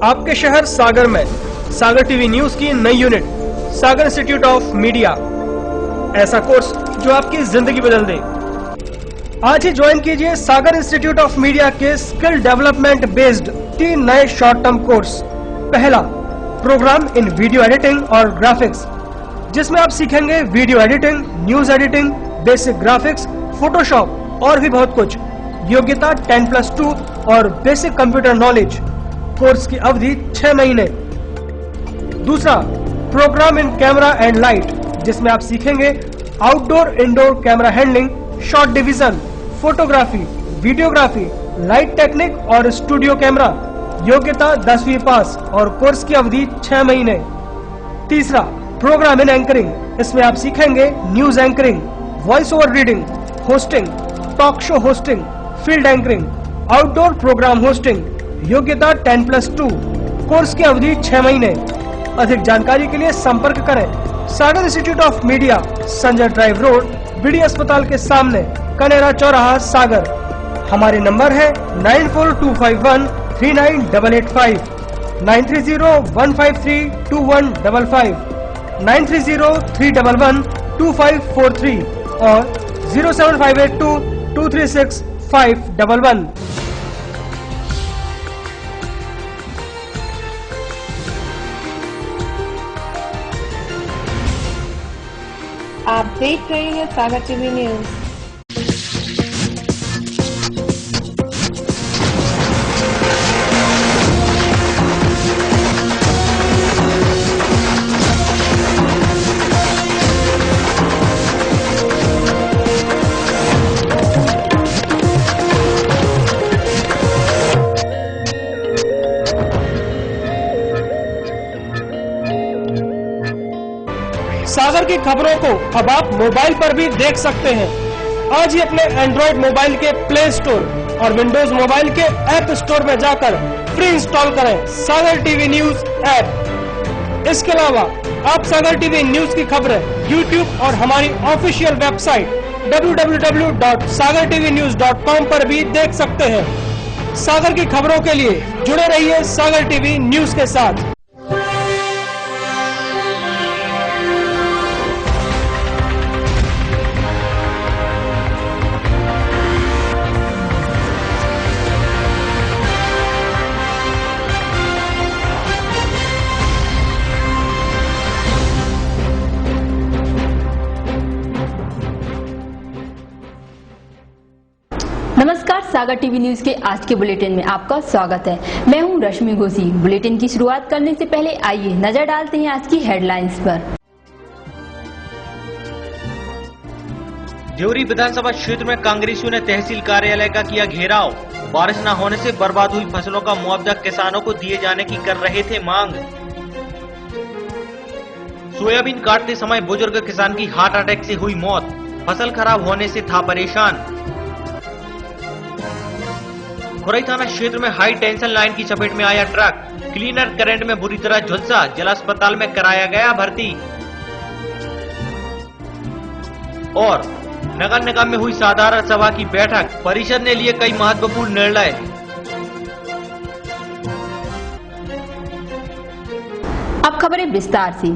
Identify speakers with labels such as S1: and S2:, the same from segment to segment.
S1: आपके शहर सागर में सागर टीवी न्यूज की नई unit Sagar institute of media, ऐसा कोर्स जो आपकी जिंदगी बदल दे। आज ही ज्वाइन कीजिए सागर इंस्टीट्यूट ऑफ मीडिया के स्किल डेवलपमेंट बेस्ड 3 नए शॉर्ट टर्म कोर्स। पहला, प्रोग्राम इन वीडियो एडिटिंग और ग्राफिक्स, जिसमें आप सीखेंगे video editing, news editing, basic graphics, Photoshop और भी बहुत कुछ। योग्यता 10+2 और बेसिक कंप्यूटर नॉलेज। कोर्स की अवधि 6 महीने। दूसरा, programme in camera and light, जिसमें आप सीखेंगे outdoor indoor camera handling, shot division, photography, videography, light technique और स्टूडियो कैमरा। योग्यता 10वीं पास और कोर्स की अवधि 6 महीने। तीसरा, प्रोग्राम इन एंकरिंग, इसमें आप सीखेंगे news anchoring, voice over reading, hosting, talk show hosting, field anchoring, outdoor programme hosting. योग्यता 10+2, कोर्स की अवधि 6 महीने। अधिक जानकारी के लिए संपर्क करें Sagar institute of media, Sanjay drive road, BD अस्पताल के सामने, कनेरा चौराहा, सागर। हमारे नंबर है 9425139885, 9301532155, 9303112543 और 07582236511।
S2: आप देख रहे हैं सागर टीवी न्यूज।
S1: सागर की खबरों को अब आप मोबाइल पर भी देख सकते हैं। आज ही अपने एंड्रॉइड मोबाइल के प्ले स्टोर और विंडोज मोबाइल के ऐप स्टोर में जाकर फ्री इंस्टॉल करें सागर टीवी न्यूज ऐप। इसके अलावा आप सागर टीवी न्यूज की खबरें यूट्यूब और हमारी ऑफिशियल वेबसाइट www.sagartvnews.com पर भी देख सकते हैं। सागर की खबरों के लिए जुड़े रहिए सागर टीवी न्यूज के साथ।
S3: नमस्कार, सागर टीवी न्यूज के आज के बुलेटिन में आपका स्वागत है। मैं हूं रश्मि घोसी। बुलेटिन की शुरुआत करने से पहले आइए नजर डालते हैं आज की हेडलाइंस पर।
S4: देवरी विधानसभा क्षेत्र में कांग्रेसियों ने तहसील कार्यालय का किया घेराव। बारिश न होने से बर्बाद हुई फसलों का मुआवजा किसानों को दिए जाने की कर रहे थे मांग। सोयाबीन काटते समय बुजुर्ग किसान की हार्ट अटैक से हुई मौत, फसल खराब होने से था परेशान। खुरई थाना क्षेत्र में हाई टेंशन लाइन की चपेट में आया ट्रक, क्लीनर करंट में बुरी तरह झुलसा, जिला अस्पताल में कराया गया भर्ती। और नगर निगम में हुई साधारण सभा की बैठक, परिषद ने लिए कई महत्वपूर्ण निर्णय।
S3: अब खबरें विस्तार से।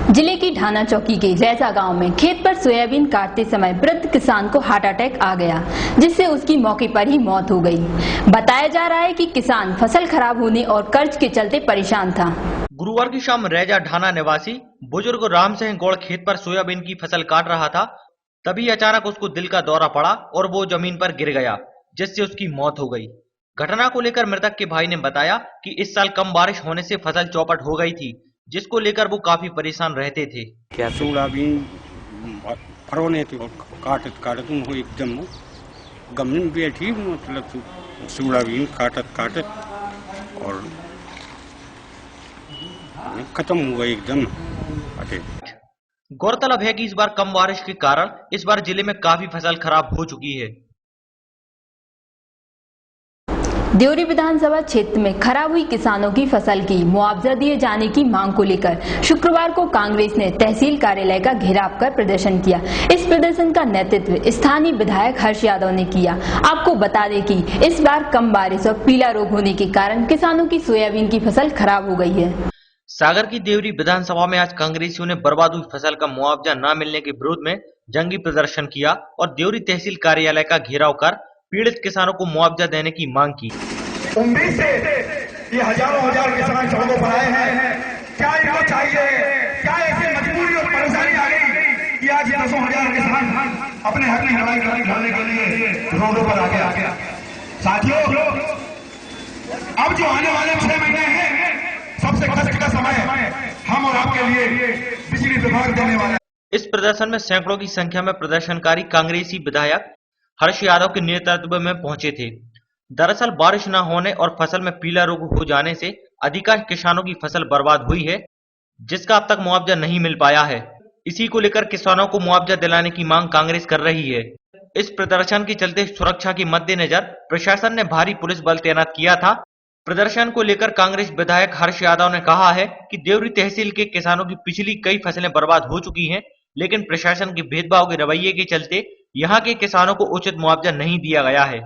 S3: जिले की ढाना चौकी के रैजा गांव में खेत पर सोयाबीन काटते समय वृद्ध किसान को हार्ट अटैक आ गया, जिससे उसकी मौके पर ही मौत हो गई। बताया जा रहा है कि किसान फसल खराब होने और कर्ज के चलते परेशान था।
S4: गुरुवार की शाम रैजा ढाना निवासी बुजुर्ग राम सिंह गौड़ खेत पर सोयाबीन की फसल काट रहा था, तभी अचानक उसको दिल का दौरा पड़ा और वो जमीन पर गिर गया, जिससे उसकी मौत हो गई। घटना को लेकर मृतक के भाई ने बताया कि इस साल कम बारिश होने से फसल चौपट हो गई थी, जिसको लेकर वो काफी परेशान रहते थे।
S5: क्या सोयाबीन फरोने थे, काटत काटत हो एकदम गमन बैठी, मतलब सोयाबीन काटत और खत्म हुआ एकदम।
S4: गौरतलब है कि इस बार कम बारिश के कारण इस बार जिले में काफी फसल खराब हो चुकी है।
S3: देवरी विधानसभा क्षेत्र में खराब हुई किसानों की फसल की मुआवजा दिए जाने की मांग को लेकर शुक्रवार को कांग्रेस ने तहसील कार्यालय का घेराव कर प्रदर्शन किया। इस प्रदर्शन का नेतृत्व स्थानीय विधायक हर्ष यादव ने किया। आपको बता दें कि इस बार कम बारिश और पीला रोग होने के कारण किसानों की सोयाबीन की फसल खराब हो गई है।
S4: सागर की देवरी विधानसभा में आज कांग्रेसियों ने बर्बाद हुई फसल का मुआवजा न मिलने के विरोध में जंगी प्रदर्शन किया और देवरी तहसील कार्यालय का घेराव कर पीड़ित किसानों को मुआवजा देने की मांग की।
S6: 19 से ये हजारों हजार किसान सड़कों पर आए हैं। क्या इनको चाहिए? क्या ऐसी मजबूरी और परेशानी आ गई कि आज 10,000 किसान अपने हक की लड़ाई लड़ने के लिए रोडों पर आ गया? साथियों, अब जो आने वाले 6 महीने हैं सबसे कष्ट का समय हम और आपके लिए बिजली विभाग देने वाला है।
S4: इस प्रदर्शन में सैकड़ों की संख्या में प्रदर्शनकारी कांग्रेसी विधायक हर्ष यादव के नेतृत्व में पहुंचे थे। दरअसल बारिश न होने और फसल में पीला रोग हो जाने से अधिकांश किसानों की फसल बर्बाद हुई है, जिसका अब तक मुआवजा नहीं मिल पाया है। इसी को लेकर किसानों को मुआवजा दिलाने की मांग कांग्रेस कर रही है। इस प्रदर्शन के चलते सुरक्षा के मद्देनजर प्रशासन ने भारी पुलिस बल तैनात किया था। प्रदर्शन को लेकर कांग्रेस विधायक हर्ष यादव ने कहा है कि देवरी तहसील के किसानों की पिछली कई फसलें बर्बाद हो चुकी हैं, लेकिन प्रशासन के भेदभाव के रवैये के चलते यहाँ के किसानों को उचित मुआवजा नहीं दिया गया है।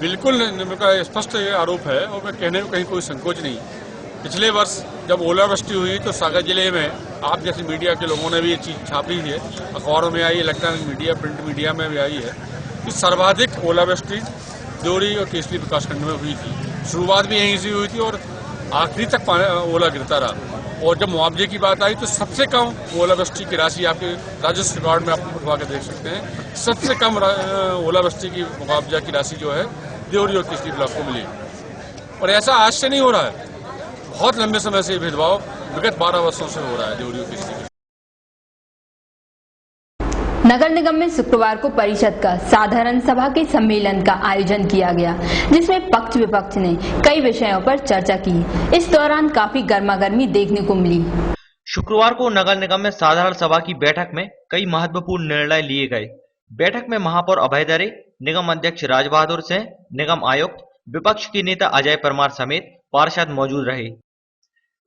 S7: बिल्कुल मेरा स्पष्ट आरोप है और मैं कहने में कहीं कोई संकोच नहीं। पिछले वर्ष जब ओलावृष्टि हुई तो सागर जिले में आप जैसे मीडिया के लोगों ने भी ये चीज छापी है, अखबारों में आई, इलेक्ट्रॉनिक मीडिया, प्रिंट मीडिया में भी आई है कि सर्वाधिक ओलावृष्टि देवरी और केसरी विकासखंड में हुई थी। शुरुआत भी यहीं से हुई थी और आखिरी तक ओला गिरता रहा। और जब मुआवजे की बात आई तो सबसे कम ओलावृष्टि की राशि आपके राजस्व रिकॉर्ड में आप उठवा के देख सकते हैं। सबसे कम ओलावृष्टि की मुआवजा की राशि जो है देवरी और केसरी ब्लॉक को मिली। और ऐसा आज से नहीं हो रहा है, बहुत लंबे समय से भेदभाव विगत 12 वर्षों से हो रहा है देवरी और केसरी।
S3: नगर निगम में शुक्रवार को परिषद का साधारण सभा के सम्मेलन का आयोजन किया गया, जिसमें पक्ष विपक्ष ने कई विषयों पर चर्चा की। इस दौरान काफी गर्मागर्मी देखने को मिली।
S4: शुक्रवार को नगर निगम में साधारण सभा की बैठक में कई महत्वपूर्ण निर्णय लिए गए। बैठक में महापौर अभय दरे, निगम अध्यक्ष राज बहादुर सिंह, निगम आयुक्त, विपक्ष के नेता अजय परमार समेत पार्षद मौजूद रहे।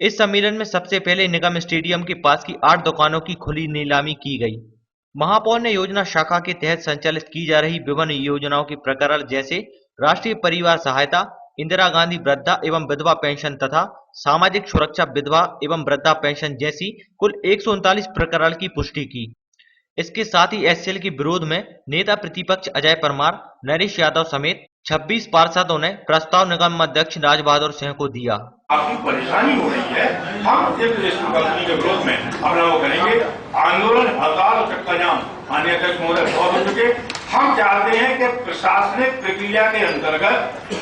S4: इस सम्मेलन में सबसे पहले निगम स्टेडियम के पास की 8 दुकानों की खुली नीलामी की गई। महापौर ने योजना शाखा के तहत संचालित की जा रही विभिन्न योजनाओं के प्रकरण जैसे राष्ट्रीय परिवार सहायता, इंदिरा गांधी वृद्धा एवं विधवा पेंशन तथा सामाजिक सुरक्षा विधवा एवं वृद्धा पेंशन जैसी कुल 139 प्रकरण की पुष्टि की। इसके साथ ही एचसीएल के विरोध में नेता प्रतिपक्ष अजय परमार, नरेश यादव समेत 26 पार्षदों ने प्रस्ताव निगम अध्यक्ष राज बहादुर सिंह को दिया।
S6: आपकी परेशानी हो रही है, हम एक कंपनी के विरोध में अपना वो करेंगे आंदोलन, हड़ताल और चक्का जाम। माननीय अध्यक्ष महोदय बहुत हो चुके। हम चाहते हैं कि प्रशासनिक प्रक्रिया के अंतर्गत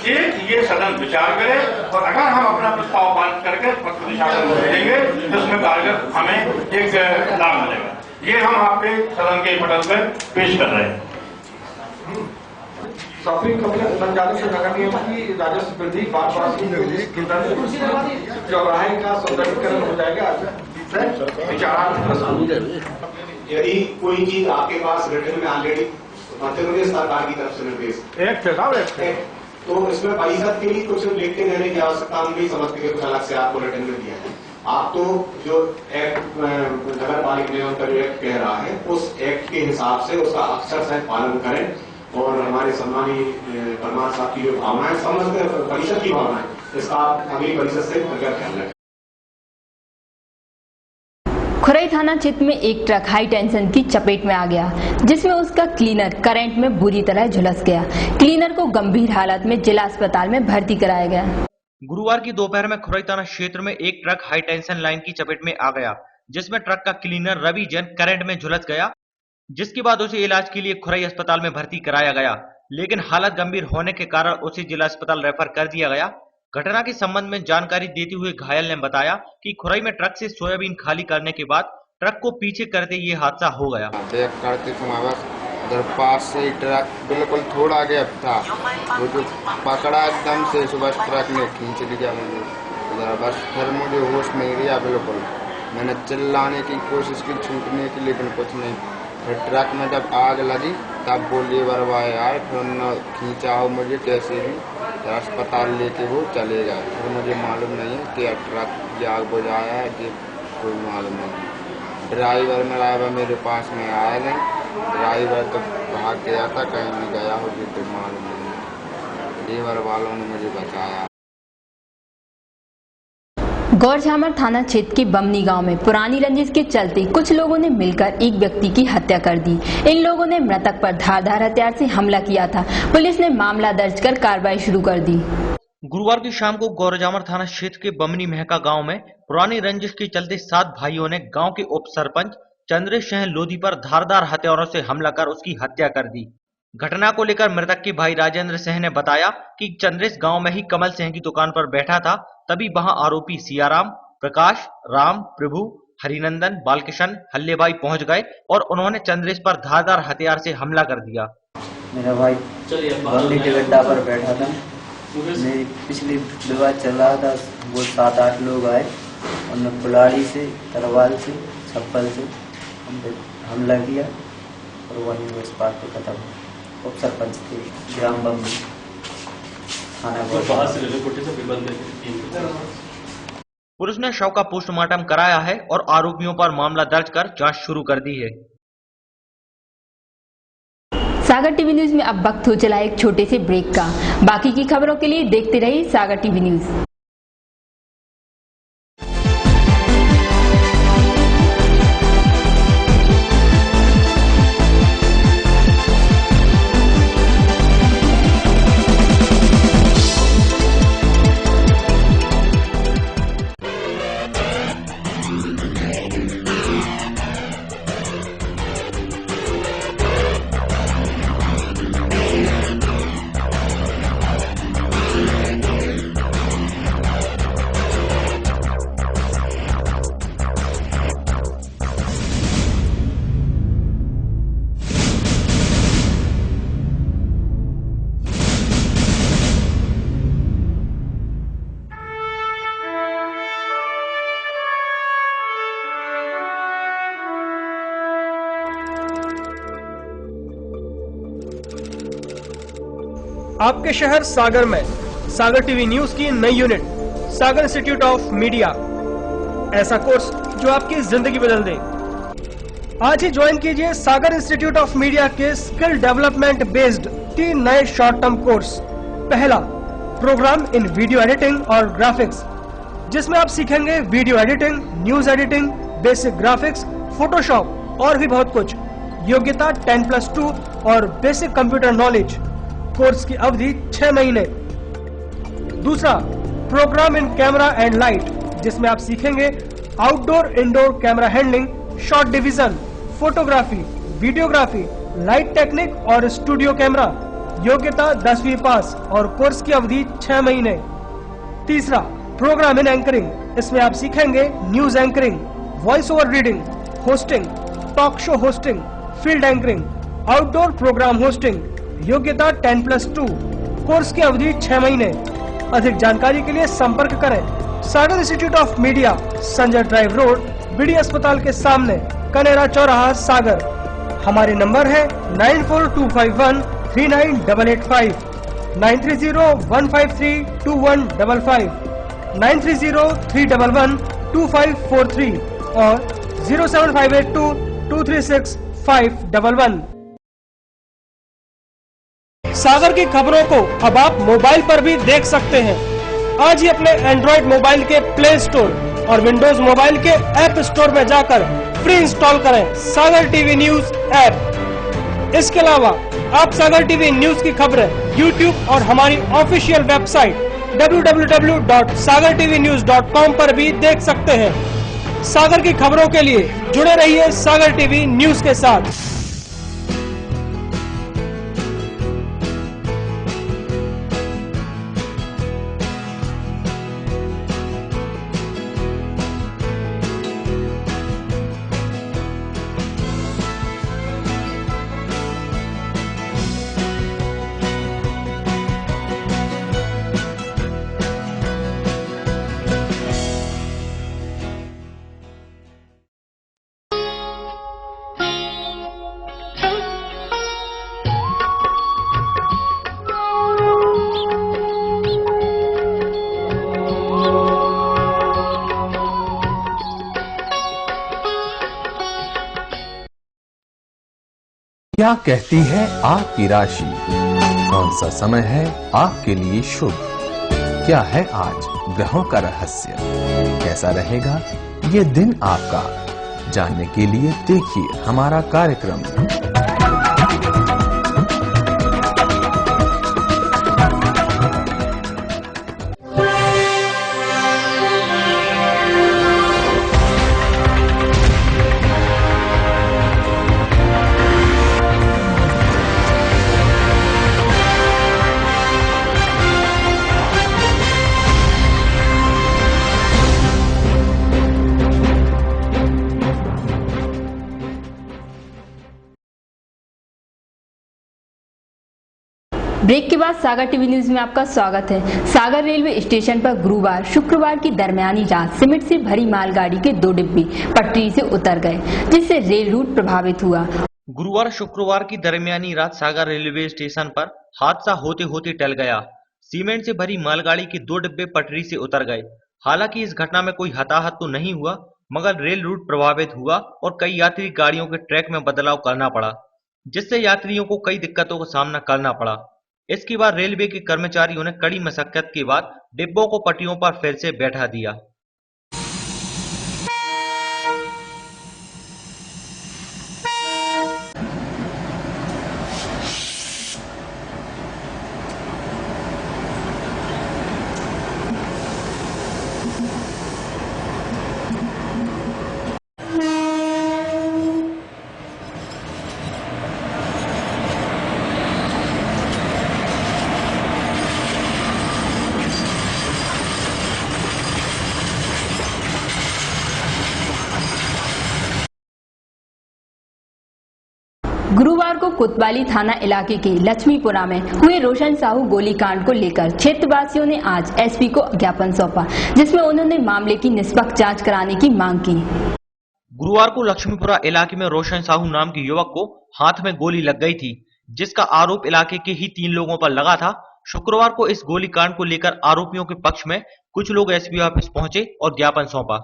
S6: एक ये सदन विचार करे और अगर हम अपना प्रस्ताव पारित करके पत्र प्रशासन को भेजेंगे तो उसमें कारगर हमें एक लाभ मिलेगा। ये हम आपके सदन के पटल पर पेश कर रहे हैं।
S8: शॉपिंग संचालक से नगर निगम की राजस्व वृद्धि चौराहे का सौंदर्यीकरण हो जाएगा।
S9: यदि कोई चीज आपके पास रिटर्न में ऑलरेडी मध्य प्रदेश सरकार की तरफ से निर्देश तो इसमें परिषद के लिए कुछ लिखते रहने की आवश्यकता हम नहीं समझते कि कुछ अलग से आपको रिटर्न में दिया है। आप तो जो एक्ट नगर पालिका निगम का जो एक्ट कह रहा है उस एक्ट के हिसाब से उसका अक्षर सहित पालन करें और हमारे सम्मानीय परमार साहब की जो भावना है समझते परिषद की भावना है, इसका आप अगली परिषद से अगर ख्याल रखें।
S3: खुरई थाना क्षेत्र में एक ट्रक हाई टेंशन की चपेट में आ गया, जिसमें उसका क्लीनर करंट में बुरी तरह झुलस गया। क्लीनर को गंभीर हालत में जिला अस्पताल में भर्ती कराया गया।
S4: गुरुवार की दोपहर में खुरई थाना क्षेत्र में एक ट्रक हाई टेंशन लाइन की चपेट में आ गया, जिसमें ट्रक का क्लीनर रवि जैन करंट में झुलस गया, जिसके बाद उसे इलाज के लिए खुरई अस्पताल में भर्ती कराया गया, लेकिन हालत गंभीर होने के कारण उसे जिला अस्पताल रेफर कर दिया गया। घटना के संबंध में जानकारी देते हुए घायल ने बताया कि खुरई में ट्रक से सोयाबीन खाली करने के बाद ट्रक को पीछे करते ये हादसा हो गया।
S10: देख करते समय बस उधर पास से ही ट्रक बिल्कुल थोड़ा गैप था, वो जो पकड़ा एकदम से सुबह ट्रक ने खींच लिया मुझे उधर, बस फिर मुझे होश नहीं रहा बिल्कुल। मैंने चिल्लाने की कोशिश की छूटने की, लेकिन कुछ नहीं, फिर ट्रक में जब आग लगी तब वो लेबर बॉय आए, फिर उन्होंने खींचा हो मुझे कैसे भी, फिर अस्पताल लेके वो चले गए। फिर मुझे मालूम नहीं है कि ट्रक की आग बुझाया है कि कोई मालूम नहीं। ड्राइवर मेरे पास में आया नहीं, ड्राइवर तो भाग गया था, कहीं नहीं गया हो तो मालूम नहीं। लेबर वालों ने मुझे बचाया।
S3: गौरझामर थाना क्षेत्र के बमनी गांव में पुरानी रंजिश के चलते कुछ लोगों ने मिलकर एक व्यक्ति की हत्या कर दी। इन लोगों ने मृतक पर धारदार हथियार से हमला किया था। पुलिस ने मामला दर्ज कर कार्रवाई शुरू कर दी।
S4: गुरुवार की शाम को गौरजामर थाना क्षेत्र के बमनी महका गांव में पुरानी रंजिश के चलते 7 भाइयों ने गांव के उप सरपंच चंद्रेश सिंह लोधी पर धारदार हथियारों से हमला कर उसकी हत्या कर दी। घटना को लेकर मृतक के भाई राजेंद्र सिंह ने बताया कि चंद्रेश गांव में ही कमल सिंह की दुकान पर बैठा था, तभी वहां आरोपी सियाराम, प्रकाश, राम, प्रभु, हरिनंदन, बालकिशन, हल्लेबाई पहुंच गए और उन्होंने चंद्रेश पर धारदार हथियार से हमला कर दिया।
S11: मेरा भाई बमनी के गड्ढा पर बैठा था, मेरी पिछली विवाह चल रहा था, वो 7-8 लोग आए, उन्होंने कुल्हाड़ी से, तलवार से, छप्पल से हमला किया और वहीं वो इस बात पे खत्म। उप सरपंच के ग्राम बमनी थाना।
S4: पुलिस ने शव का पोस्टमार्टम कराया है और आरोपियों पर मामला दर्ज कर जांच शुरू कर दी है।
S3: सागर टीवी न्यूज में अब वक्त हो चला एक छोटे से ब्रेक का। बाकी की खबरों के लिए देखते रहिए सागर टीवी न्यूज।
S1: आपके शहर सागर में सागर टीवी न्यूज की नई unit Sagar institute of media, ऐसा कोर्स जो आपकी जिंदगी बदल दे। आज ही ज्वाइन कीजिए सागर इंस्टीट्यूट ऑफ मीडिया के स्किल डेवलपमेंट बेस्ड 3 नए शॉर्ट टर्म कोर्स। पहला, प्रोग्राम इन वीडियो एडिटिंग और ग्राफिक्स, जिसमें आप सीखेंगे video editing, news editing, basic graphics, Photoshop और भी बहुत कुछ। योग्यता 10+2 और बेसिक कंप्यूटर नॉलेज। कोर्स की अवधि 6 महीने। दूसरा, programme in camera and light, जिसमें आप सीखेंगे outdoor indoor camera handling, shot division, photography, videography, light technique और स्टूडियो कैमरा। योग्यता 10वीं पास और कोर्स की अवधि 6 महीने। तीसरा, प्रोग्राम इन एंकरिंग, इसमें आप सीखेंगे news anchoring, voice over reading, hosting, talk show hosting, field anchoring, outdoor programme hosting. योग्यता 10+2, कोर्स की अवधि 6 महीने। अधिक जानकारी के लिए संपर्क करें Sagar institute of media, Sanjay drive road, BD अस्पताल के सामने, कनेरा चौराहा, सागर। हमारे नंबर है 9425139885, 9301532155, 9303112543 और 07582236511। सागर की खबरों को अब आप मोबाइल पर भी देख सकते हैं। आज ही अपने एंड्रॉइड मोबाइल के प्ले स्टोर और विंडोज मोबाइल के ऐप स्टोर में जाकर फ्री इंस्टॉल करें सागर टीवी न्यूज ऐप। इसके अलावा आप सागर टीवी न्यूज की खबरें YouTube और हमारी ऑफिशियल वेबसाइट www.sagartvnews.com पर भी देख सकते हैं। सागर की खबरों के लिए जुड़े रहिए सागर टीवी न्यूज के साथ।
S12: क्या कहती है आपकी राशि? कौन सा समय है आपके लिए शुभ? क्या है आज ग्रहों का रहस्य? कैसा रहेगा ये दिन आपका? जानने के लिए देखिए हमारा कार्यक्रम।
S3: ब्रेक के बाद सागर टीवी न्यूज में आपका स्वागत है। सागर रेलवे स्टेशन पर गुरुवार शुक्रवार की दरमियानी रात सीमेंट से भरी मालगाड़ी के 2 डिब्बे पटरी से उतर गए, जिससे रेल रूट प्रभावित हुआ।
S4: गुरुवार शुक्रवार की दरमियानी रात सागर रेलवे स्टेशन पर हादसा होते होते टल गया। सीमेंट से भरी मालगाड़ी के 2 डिब्बे पटरी से उतर गए। हालांकि इस घटना में कोई हताहत तो नहीं हुआ, मगर रेल रूट प्रभावित हुआ और कई यात्री गाड़ियों के ट्रैक में बदलाव करना पड़ा, जिससे यात्रियों को कई दिक्कतों का सामना करना पड़ा। इसके बाद रेलवे के कर्मचारियों ने कड़ी मशक्कत के बाद डिब्बों को पटरियों पर फिर से बैठा दिया।
S3: गुरुवार को कोतवाली थाना इलाके के लक्ष्मीपुरा में हुए रोशन साहू गोलीकांड को लेकर क्षेत्रवासियों ने आज एसपी को ज्ञापन सौंपा, जिसमें उन्होंने मामले की निष्पक्ष जांच कराने की मांग की।
S4: गुरुवार को लक्ष्मीपुरा इलाके में रोशन साहू नाम के युवक को हाथ में गोली लग गई थी, जिसका आरोप इलाके के ही 3 लोगों पर लगा था। शुक्रवार को इस गोलीकांड को लेकर आरोपियों के पक्ष में कुछ लोग एसपी ऑफिस पहुंचे और ज्ञापन सौंपा।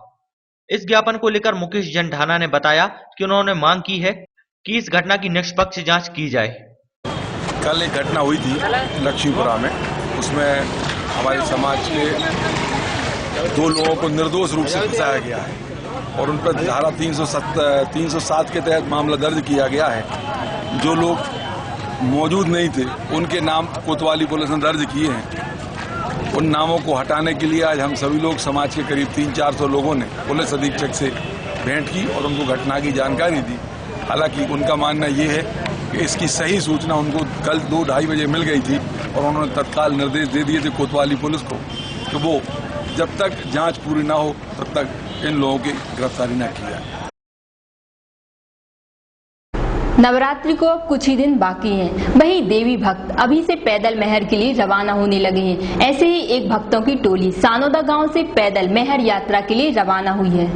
S4: इस ज्ञापन को लेकर मुकेश जंढाना ने बताया कि उन्होंने मांग की है कि इस घटना की निष्पक्ष जांच की जाए।
S13: कल एक घटना हुई थी लक्ष्मीपुरा में, उसमें हमारे समाज के 2 लोगों को निर्दोष रूप से फंसाया गया है और उन पर धारा 307 के तहत मामला दर्ज किया गया है। जो लोग मौजूद नहीं थे उनके नाम कोतवाली पुलिस ने दर्ज किए हैं। उन नामों को हटाने के लिए आज हम सभी लोग समाज के करीब 300-400 लोगों ने पुलिस अधीक्षक से भेंट की और उनको घटना की जानकारी दी। हालांकि उनका मानना ये है कि इसकी सही सूचना उनको कल 2-2:30 बजे मिल गई थी और उन्होंने तत्काल निर्देश दे दिए थे कोतवाली पुलिस को कि वो जब तक जांच पूरी ना हो तब तक इन लोगों की गिरफ्तारी न की जाए।
S3: नवरात्रि को अब कुछ ही दिन बाकी हैं। वहीं देवी भक्त अभी से पैदल मैहर के लिए रवाना होने लगे हैं। ऐसे ही एक भक्तों की टोली सानोदा गांव से पैदल मैहर यात्रा के लिए रवाना हुई है।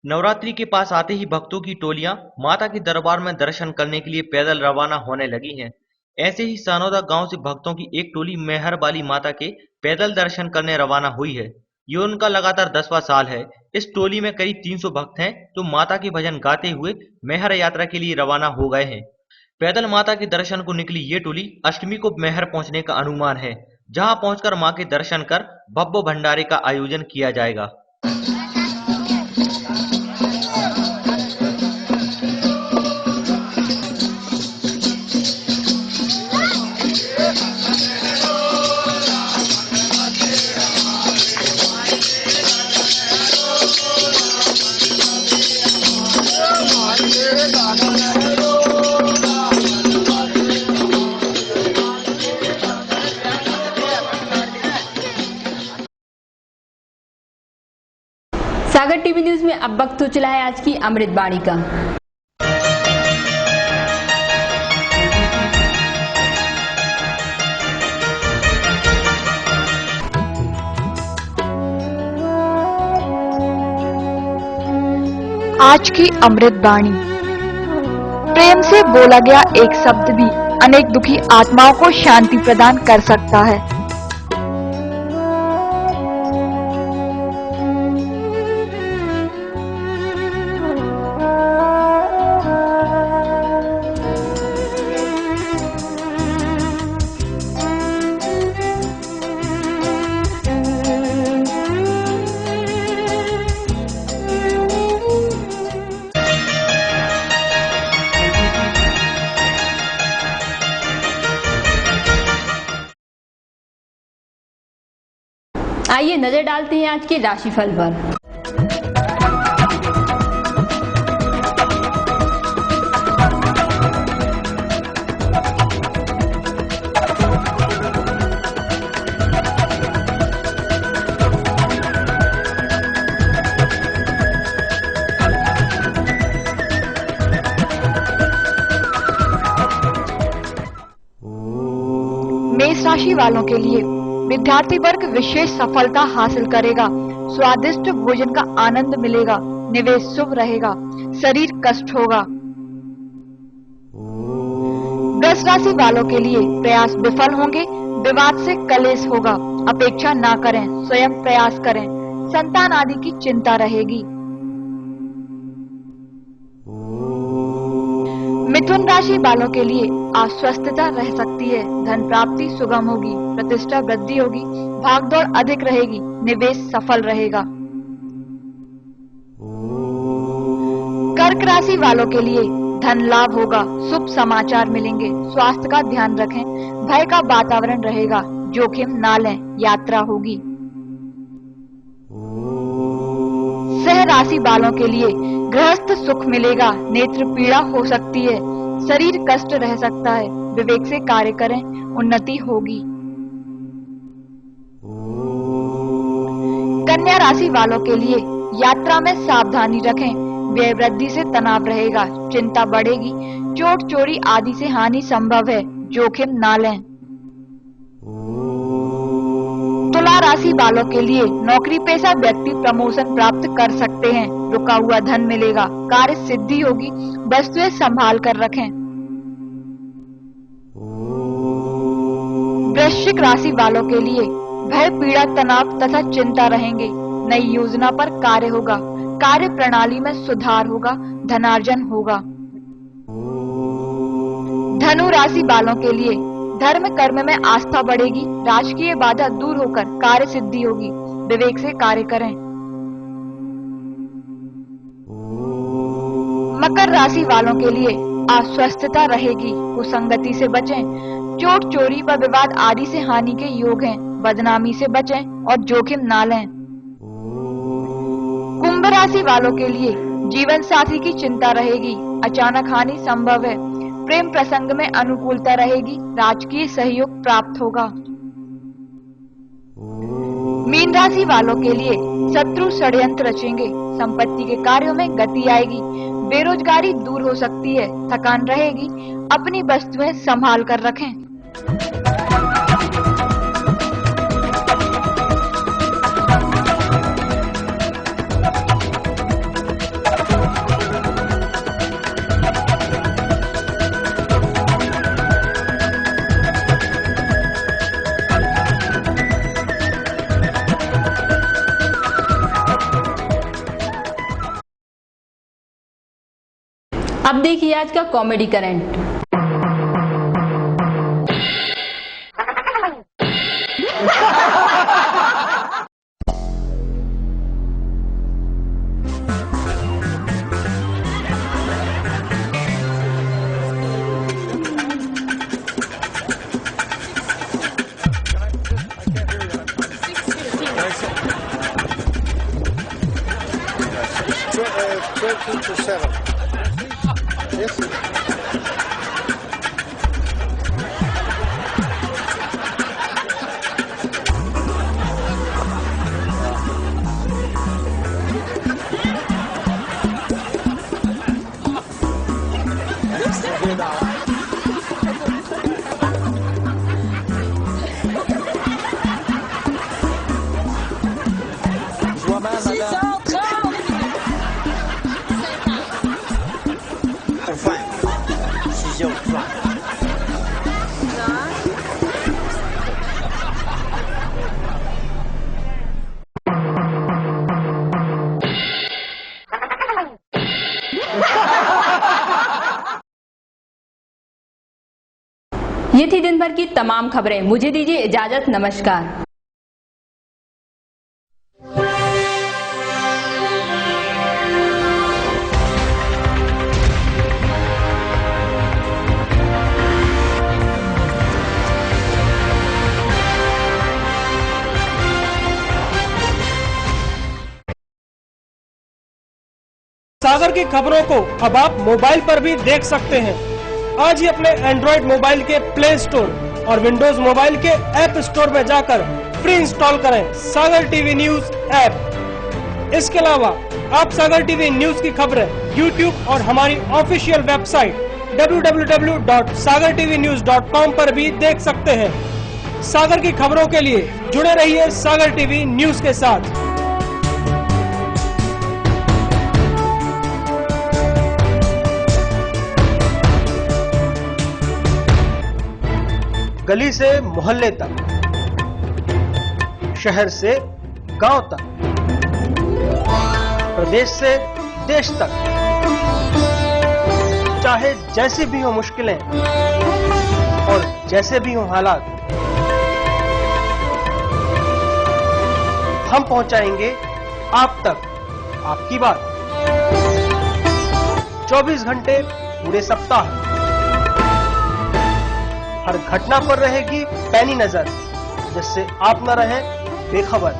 S4: नवरात्रि के पास आते ही भक्तों की टोलियां माता के दरबार में दर्शन करने के लिए पैदल रवाना होने लगी हैं। ऐसे ही सानोदा गांव से भक्तों की एक टोली मैहर वाली माता के पैदल दर्शन करने रवाना हुई है। ये उनका लगातार 10वां साल है। इस टोली में करीब 300 भक्त हैं जो माता के भजन गाते हुए मैहर यात्रा के लिए रवाना हो गए हैं। पैदल माता के दर्शन को निकली ये टोली अष्टमी को मैहर पहुंचने का अनुमान है, जहां पहुंचकर मां के दर्शन कर भव्य भंडारे का आयोजन किया जाएगा।
S3: सागर टीवी न्यूज में अब वक्त हो चला है आज की अमृतवाणी का।
S14: आज की अमृतवाणी। प्रेम से बोला गया एक शब्द भी अनेक दुखी आत्माओं को शांति प्रदान कर सकता है।
S3: आइए नजर डालते हैं आज के राशिफल पर।
S14: मेष राशि वालों के लिए विद्यार्थी वर्ग विशेष सफलता हासिल करेगा। स्वादिष्ट भोजन का आनंद मिलेगा। निवेश शुभ रहेगा। शरीर कष्ट होगा। वृष राशि वालों के लिए प्रयास विफल होंगे। विवाद से कलेश होगा। अपेक्षा ना करें, स्वयं प्रयास करें। संतान आदि की चिंता रहेगी। मिथुन राशि वालों के लिए अस्वस्थता रह सकती है। धन प्राप्ति सुगम होगी। प्रतिष्ठा वृद्धि होगी। भागदौड़ अधिक रहेगी। निवेश सफल रहेगा। कर्क राशि वालों के लिए धन लाभ होगा। शुभ समाचार मिलेंगे। स्वास्थ्य का ध्यान रखें। भय का वातावरण रहेगा। जोखिम ना लें। यात्रा होगी। सिंह राशि वालों के लिए गृहस्थ सुख मिलेगा। नेत्र पीड़ा हो सकती है। शरीर कष्ट रह सकता है। विवेक से कार्य करें। उन्नति होगी। कन्या राशि वालों के लिए यात्रा में सावधानी रखें। व्यय वृद्धि से तनाव रहेगा। चिंता बढ़ेगी। चोट चोरी आदि से हानि संभव है। जोखिम ना लें। तुला राशि वालों के लिए नौकरी पेशा व्यक्ति प्रमोशन प्राप्त कर सकते हैं। रुका हुआ धन मिलेगा। कार्य सिद्धि होगी। वस्तुएं संभाल कर रखें। वृश्चिक राशि वालों के लिए भय पीड़ा तनाव तथा चिंता रहेंगे। नई योजना पर कार्य होगा। कार्य प्रणाली में सुधार होगा। धनार्जन होगा। धनु राशि वालों के लिए धर्म कर्म में आस्था बढ़ेगी। राजकीय बाधा दूर होकर कार्य सिद्धि होगी। विवेक से कार्य करें। मकर राशि वालों के लिए अस्वस्थता रहेगी। कुसंगति से बचें। चोट चोरी व विवाद आदि से हानि के योग हैं। बदनामी से बचें और जोखिम ना लें। कुंभ राशि वालों के लिए जीवन साथी की चिंता रहेगी। अचानक हानि संभव है। प्रेम प्रसंग में अनुकूलता रहेगी। राजकीय सहयोग प्राप्त होगा। मीन राशि वालों के लिए शत्रु षड्यंत्र रचेंगे। संपत्ति के कार्यों में गति आएगी। बेरोजगारी दूर हो सकती है। थकान रहेगी। अपनी वस्तुएं संभाल कर रखें।
S3: अब देखिए आज का कॉमेडी करंट। ये थी दिन भर की तमाम खबरें। मुझे दीजिए इजाजत। नमस्कार।
S1: की खबरों को अब आप मोबाइल पर भी देख सकते हैं। आज ही अपने एंड्रॉइड मोबाइल के प्ले स्टोर और विंडोज मोबाइल के ऐप स्टोर में जाकर फ्री इंस्टॉल करें सागर टीवी न्यूज ऐप। इसके अलावा आप सागर टीवी न्यूज की खबरें YouTube और हमारी ऑफिशियल वेबसाइट www.sagartvnews.com पर भी देख सकते हैं। सागर की खबरों के लिए जुड़े रहिए सागर टीवी न्यूज के साथ। गली से मोहल्ले तक, शहर से गांव तक, प्रदेश से देश तक, चाहे जैसी भी हो मुश्किलें और जैसे भी हो हालात, हम पहुंचाएंगे आप तक आपकी बात। 24 घंटे पूरे सप्ताह, हर घटना पर रहेगी पैनी नजर, जिससे आप न रहें बेखबर।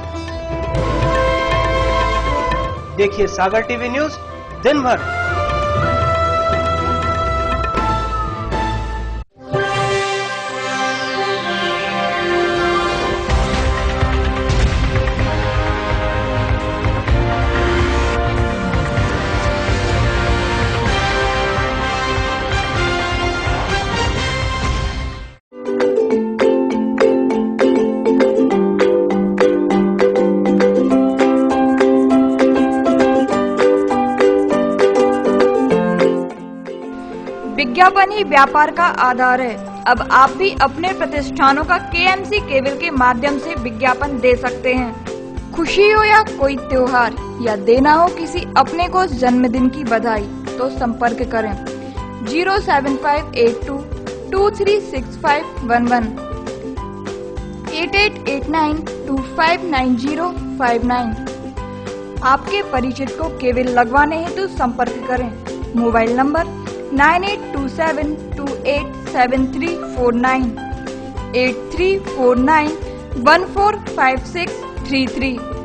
S1: देखिए सागर टीवी न्यूज दिन भर।
S14: विज्ञापन ही व्यापार का आधार है। अब आप भी अपने प्रतिष्ठानों का KMC केबल के माध्यम से विज्ञापन दे सकते हैं। खुशी हो या कोई त्योहार या देना हो किसी अपने को जन्मदिन की बधाई, तो संपर्क करें 07582236511 8889259059। आपके परिचित को केबल लगवाने हेतु संपर्क करें। Mobile number 9827287349 8349145633।